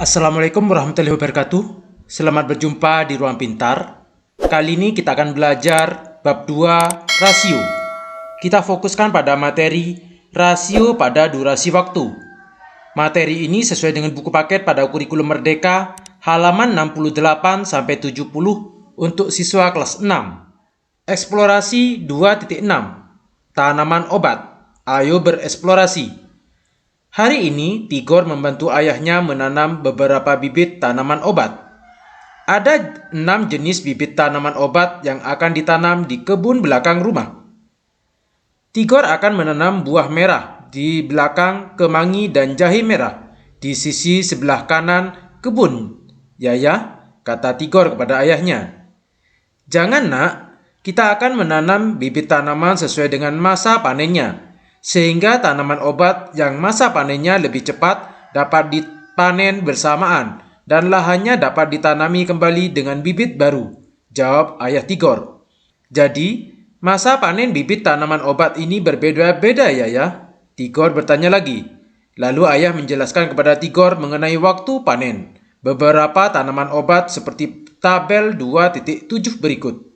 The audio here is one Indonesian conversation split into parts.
Assalamualaikum warahmatullahi wabarakatuh. Selamat berjumpa di Ruang Pintar. Kali ini kita akan belajar bab 2 rasio. Kita fokuskan pada materi rasio pada durasi waktu. Materi ini sesuai dengan buku paket pada kurikulum Merdeka halaman 68 sampai 70 untuk siswa kelas 6. Eksplorasi 2.6. Tanaman obat. Ayo bereksplorasi. Hari ini, Tigor membantu ayahnya menanam beberapa bibit tanaman obat. Ada 6 jenis bibit tanaman obat yang akan ditanam di kebun belakang rumah. Tigor akan menanam buah merah di belakang kemangi dan jahe merah di sisi sebelah kanan kebun. Ya, kata Tigor kepada ayahnya. Jangan nak, kita akan menanam bibit tanaman sesuai dengan masa panennya. Sehingga tanaman obat yang masa panennya lebih cepat dapat dipanen bersamaan dan lahannya dapat ditanami kembali dengan bibit baru, jawab ayah Tigor. Jadi, masa panen bibit tanaman obat ini berbeda-beda ya? Tigor bertanya lagi. Lalu ayah menjelaskan kepada Tigor mengenai waktu panen beberapa tanaman obat seperti tabel 2.7 berikut.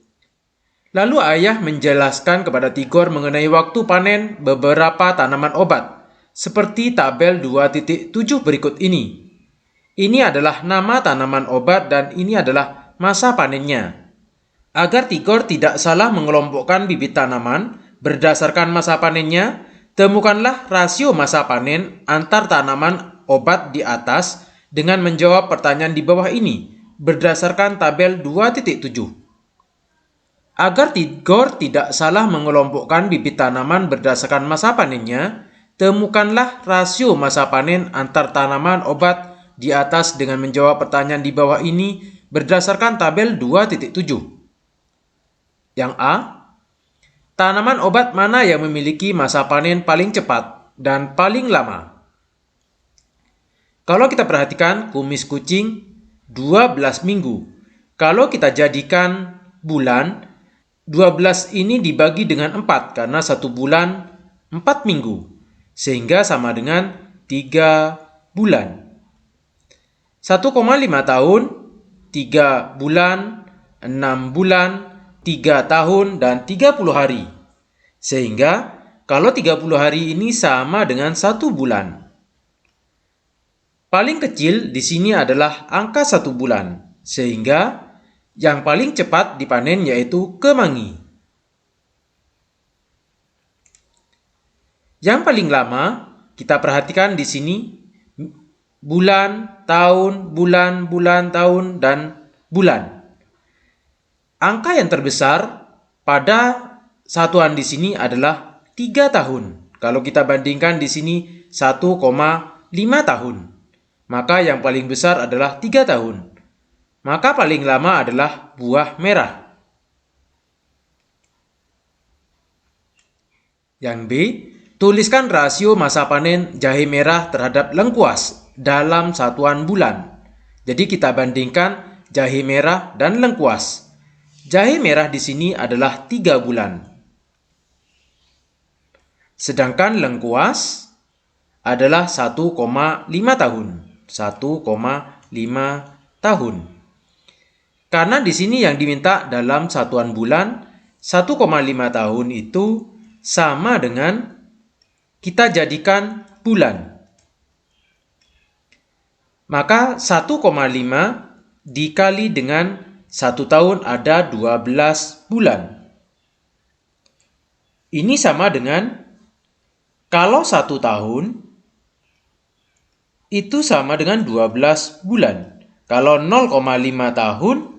Lalu ayah menjelaskan kepada Tigor mengenai waktu panen beberapa tanaman obat, seperti tabel 2.7 berikut ini. Ini adalah nama tanaman obat dan ini adalah masa panennya. Agar Tigor tidak salah mengelompokkan bibit tanaman berdasarkan masa panennya, temukanlah rasio masa panen antar tanaman obat di atas dengan menjawab pertanyaan di bawah ini berdasarkan tabel 2.7. Agar Tigor tidak salah mengelompokkan bibit tanaman berdasarkan masa panennya, temukanlah rasio masa panen antar tanaman obat di atas dengan menjawab pertanyaan di bawah ini berdasarkan tabel 2.7. Yang A, tanaman obat mana yang memiliki masa panen paling cepat dan paling lama? Kalau kita perhatikan kumis kucing 12 minggu. Kalau kita jadikan bulan, 12 ini dibagi dengan 4 karena 1 bulan 4 minggu. Sehingga sama dengan 3 bulan. 1,5 tahun, 3 bulan, 6 bulan, 3 tahun, dan 30 hari. Sehingga kalau 30 hari ini sama dengan 1 bulan. Paling kecil di sini adalah angka 1 bulan. Sehingga yang paling cepat dipanen yaitu kemangi. Yang paling lama kita perhatikan di sini bulan, tahun, bulan, tahun, dan bulan. Angka yang terbesar pada satuan di sini adalah 3 tahun. Kalau kita bandingkan di sini 1,5 tahun. Maka yang paling besar adalah 3 tahun. Maka paling lama adalah buah merah. Yang B, tuliskan rasio masa panen jahe merah terhadap lengkuas dalam satuan bulan. Jadi kita bandingkan jahe merah dan lengkuas. Jahe merah di sini adalah 3 bulan. Sedangkan lengkuas adalah 1,5 tahun. 1,5 tahun. Karena di sini yang diminta dalam satuan bulan 1,5 tahun itu sama dengan kita jadikan bulan. Maka 1,5 dikali dengan 1 tahun ada 12 bulan. Ini sama dengan kalau 1 tahun itu sama dengan 12 bulan. Kalau 0,5 tahun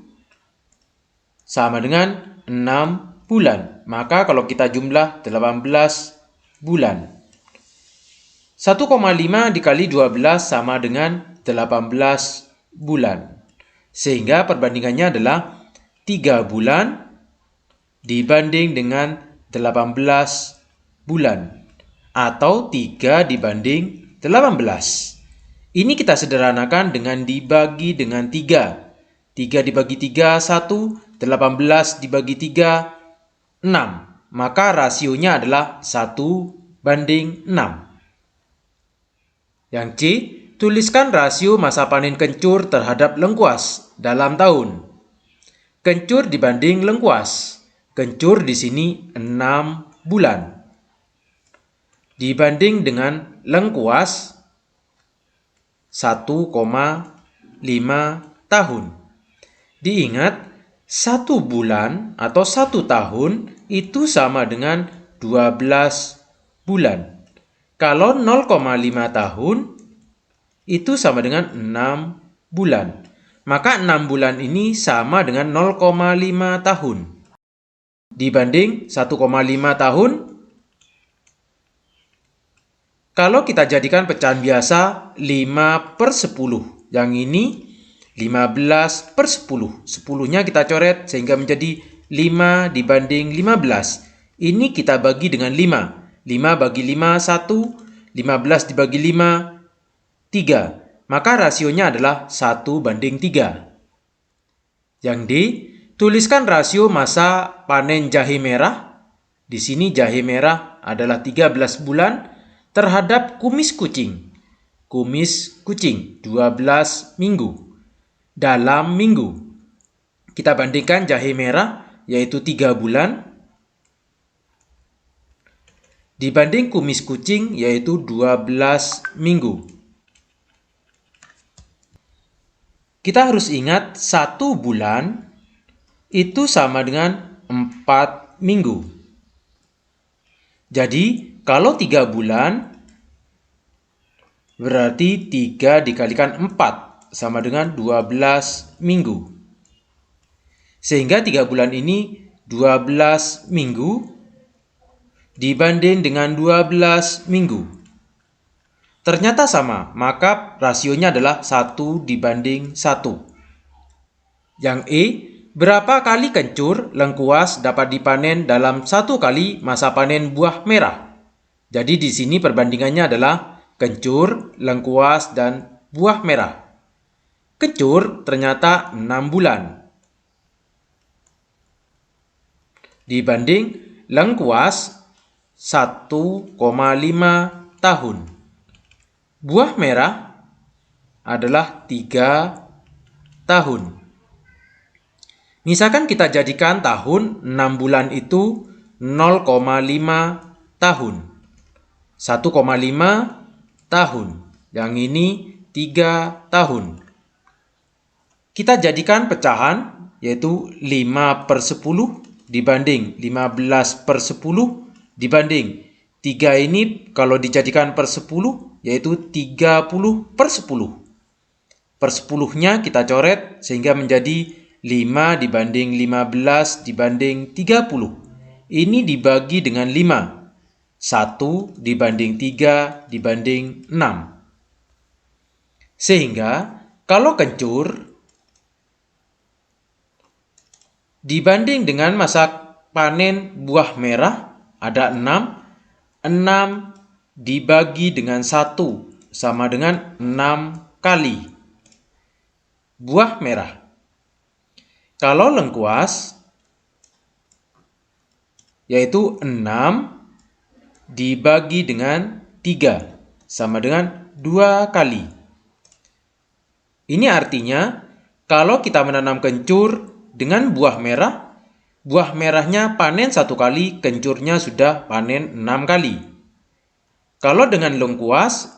sama dengan 6 bulan. Maka kalau kita jumlah 18 bulan. 1,5 dikali 12 sama dengan 18 bulan. Sehingga perbandingannya adalah 3 bulan dibanding dengan 18 bulan. Atau 3 dibanding 18. Ini kita sederhanakan dengan dibagi dengan 3. 3 dibagi 3, 1. 18 dibagi 3, 6. Maka rasionya adalah 1 banding 6. Yang C, tuliskan rasio masa panen kencur terhadap lengkuas dalam tahun. Kencur dibanding lengkuas. Kencur di sini 6 bulan. Dibanding dengan lengkuas 1,5 tahun. Diingat, 1 bulan atau 1 tahun itu sama dengan 12 bulan. Kalau 0,5 tahun itu sama dengan 6 bulan. Maka 6 bulan ini sama dengan 0,5 tahun. Dibanding 1,5 tahun, kalau kita jadikan pecahan biasa 5/10. Yang ini 15/10. 10-nya kita coret sehingga menjadi 5 dibanding 15. Ini kita bagi dengan 5. 5 bagi 5, 1. 15 dibagi 5, 3. Maka rasionya adalah 1:3. Yang D, tuliskan rasio masa panen jahe merah. Di sini jahe merah adalah 13 bulan terhadap kumis kucing. Kumis kucing 12 minggu. Dalam minggu. Kita bandingkan jahe merah yaitu 3 bulan dibanding kumis kucing yaitu 12 minggu. Kita harus ingat 1 bulan itu sama dengan 4 minggu. Jadi kalau 3 bulan berarti 3 dikalikan 4 sama dengan 12 minggu. Sehingga 3 bulan ini 12 minggu dibanding dengan 12 minggu. Ternyata sama, maka rasionya adalah 1:1. Yang E, berapa kali kencur lengkuas dapat dipanen dalam 1 kali masa panen buah merah? Jadi di sini perbandingannya adalah kencur, lengkuas, dan buah merah. Kencur ternyata 6 bulan. Dibanding lengkuas 1,5 tahun. Buah merah adalah 3 tahun. Misalkan kita jadikan tahun 6 bulan itu 0,5 tahun. 1,5 tahun. Yang ini 3 tahun. Kita jadikan pecahan yaitu 5/10 dibanding 15/10 dibanding 3 ini kalau dijadikan per 10 yaitu 30/10. Per 10-nya kita coret sehingga menjadi 5 dibanding 15 dibanding 30. Ini dibagi dengan 5. 1 dibanding 3 dibanding 6. Sehingga kalau kencur dibanding dengan masa panen buah merah ada 6. 6 dibagi dengan 1 sama dengan 6 kali. Buah merah. Kalau lengkuas yaitu 6 dibagi dengan 3 sama dengan 2 kali. Ini artinya kalau kita menanam kencur dengan buah merah, buah merahnya panen 1 kali, kencurnya sudah panen 6 kali. Kalau dengan lengkuas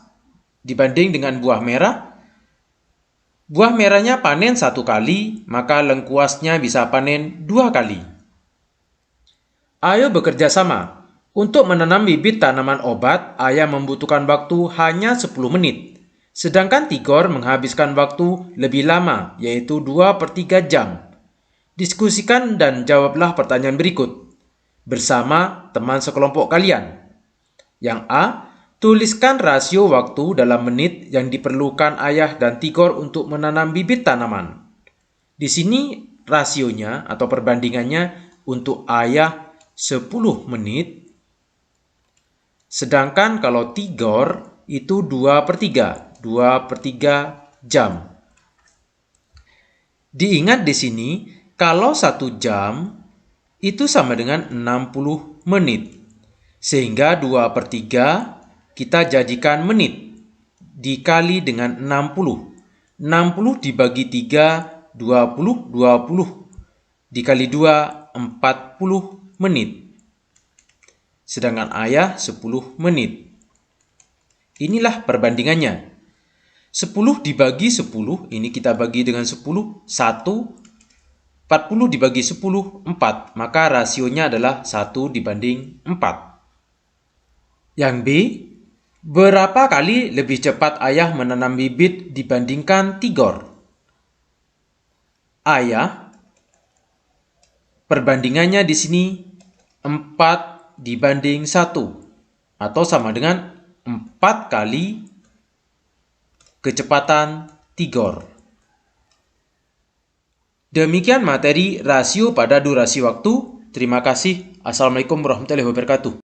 dibanding dengan buah merahnya panen 1 kali, maka lengkuasnya bisa panen 2 kali. Ayo bekerja sama. Untuk menanam bibit tanaman obat, ayah membutuhkan waktu hanya 10 menit. Sedangkan Tigor menghabiskan waktu lebih lama, yaitu 2/3 jam. Diskusikan dan jawablah pertanyaan berikut bersama teman sekelompok kalian. Yang A, tuliskan rasio waktu dalam menit yang diperlukan ayah dan Tigor untuk menanam bibit tanaman. Di sini rasionya atau perbandingannya untuk ayah 10 menit, sedangkan kalau Tigor itu 2/3 jam. Diingat di sini, kalau 1 jam itu sama dengan 60 menit. Sehingga 2/3 kita jadikan menit. dikali dengan 60. 60 dibagi 3, 20, 20. Dikali 2, 40 menit. Sedangkan ayah 10 menit. Inilah perbandingannya. 10 dibagi 10, ini kita bagi dengan 10, 1. 40 dibagi 10, 4. Maka rasionya adalah 1 dibanding 4. Yang B, berapa kali lebih cepat ayah menanam bibit dibandingkan Tigor? Ayah, perbandingannya di sini 4 dibanding 1. Atau sama dengan 4 kali kecepatan Tigor. Demikian materi rasio pada durasi waktu. Terima kasih. Assalamualaikum warahmatullahi wabarakatuh.